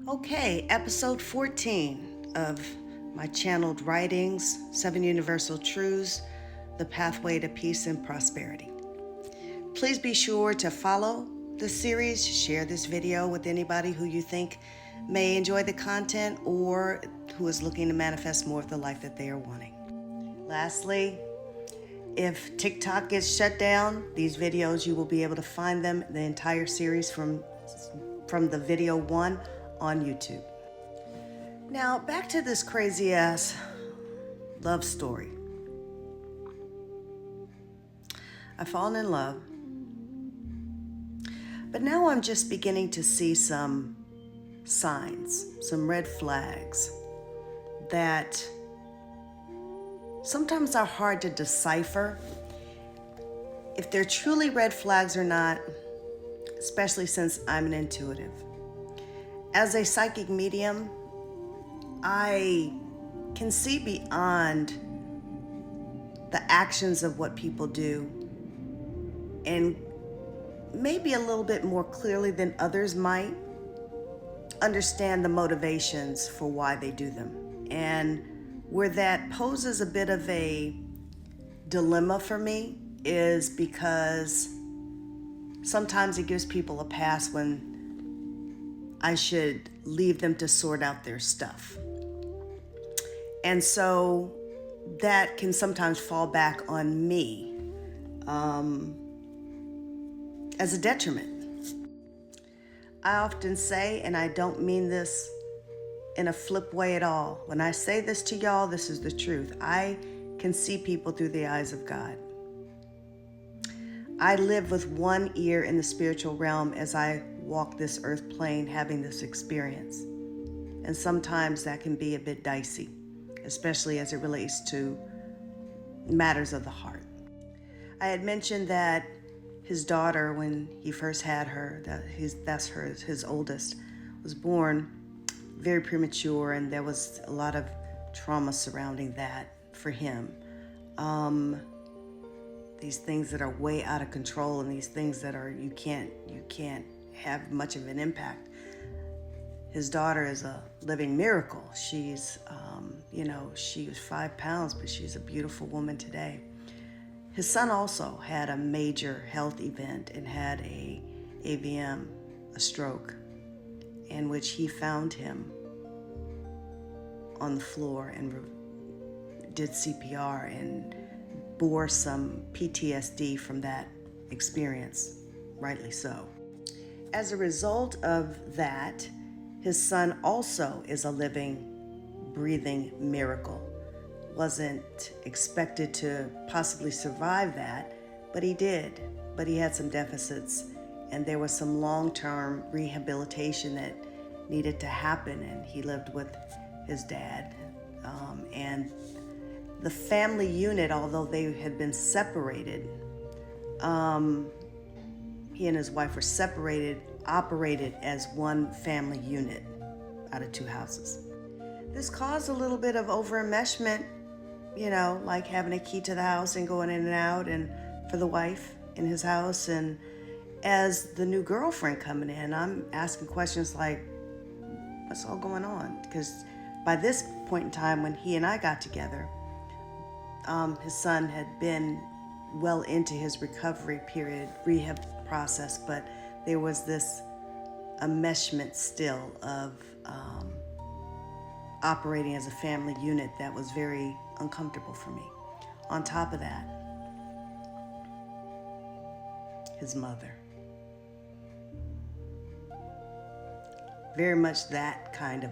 Okay, episode 14 of my channeled writings, 7 Universal Truths, The Pathway to Peace and Prosperity. Please be sure to follow the series, share this video with anybody who you think may enjoy the content or who is looking to manifest more of the life that they are wanting. Lastly, if TikTok gets shut down, these videos, you will be able to find them, the entire series from the video 1 on YouTube. Now, back to this crazy ass love story. I've fallen in love, but now I'm just beginning to see some signs, some red flags that sometimes are hard to decipher if they're truly red flags or not, especially since I'm an intuitive. As a psychic medium, I can see beyond the actions of what people do, and maybe a little bit more clearly than others might understand the motivations for why they do them. And where that poses a bit of a dilemma for me is because sometimes it gives people a pass when I should leave them to sort out their stuff. And so that can sometimes fall back on me as a detriment. I often say, and I don't mean this in a flip way at all, when I say this to y'all, this is the truth. I can see people through the eyes of God. I live with one ear in the spiritual realm as I walk this earth plane having this experience. And sometimes that can be a bit dicey, especially as it relates to matters of the heart. I had mentioned that his daughter, when he first had her, that's his oldest, was born very premature, and there was a lot of trauma surrounding that for him. These things that are way out of control, and these things that are you can't have much of an impact. His daughter is a living miracle. She's, she was 5 pounds, but she's a beautiful woman today. His son also had a major health event and had a stroke, in which he found him on the floor and did CPR and bore some PTSD from that experience, rightly so. As a result of that, his son also is a living, breathing miracle. Wasn't expected to possibly survive that, but he did. But he had some deficits, and there was some long-term rehabilitation that needed to happen, and he lived with his dad. And the family unit, although they had been separated, he and his wife were separated, operated as one family unit out of 2 houses. This caused a little bit of over-enmeshment, like having a key to the house and going in and out, and for the wife in his house. And as the new girlfriend coming in, I'm asking questions like, what's all going on? Because by this point in time, when he and I got together, his son had been well into his recovery period, rehab process, but there was this enmeshment still of operating as a family unit that was very uncomfortable for me. On top of that, his mother. Very much that kind of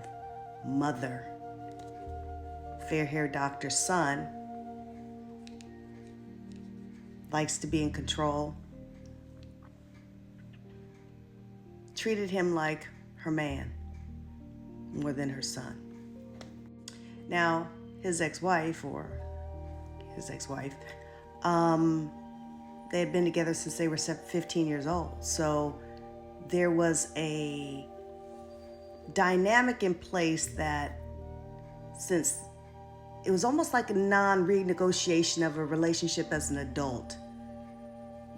mother. Fair-haired doctor's son likes to be in control. Treated him like her man more than her son. Now, his ex-wife, they had been together since they were 15 years old. So there was a dynamic in place that, since it was almost like a non-renegotiation of a relationship as an adult,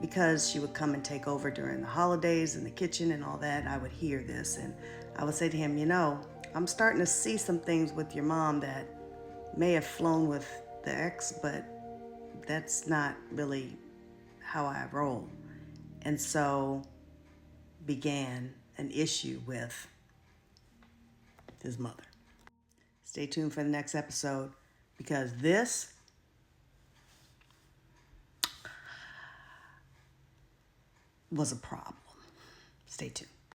because she would come and take over during the holidays in the kitchen and all that. I would hear this, and I would say to him, I'm starting to see some things with your mom that may have flown with the ex, but that's not really how I roll. And so began an issue with his mother. Stay tuned for the next episode, because this was a problem. Stay tuned.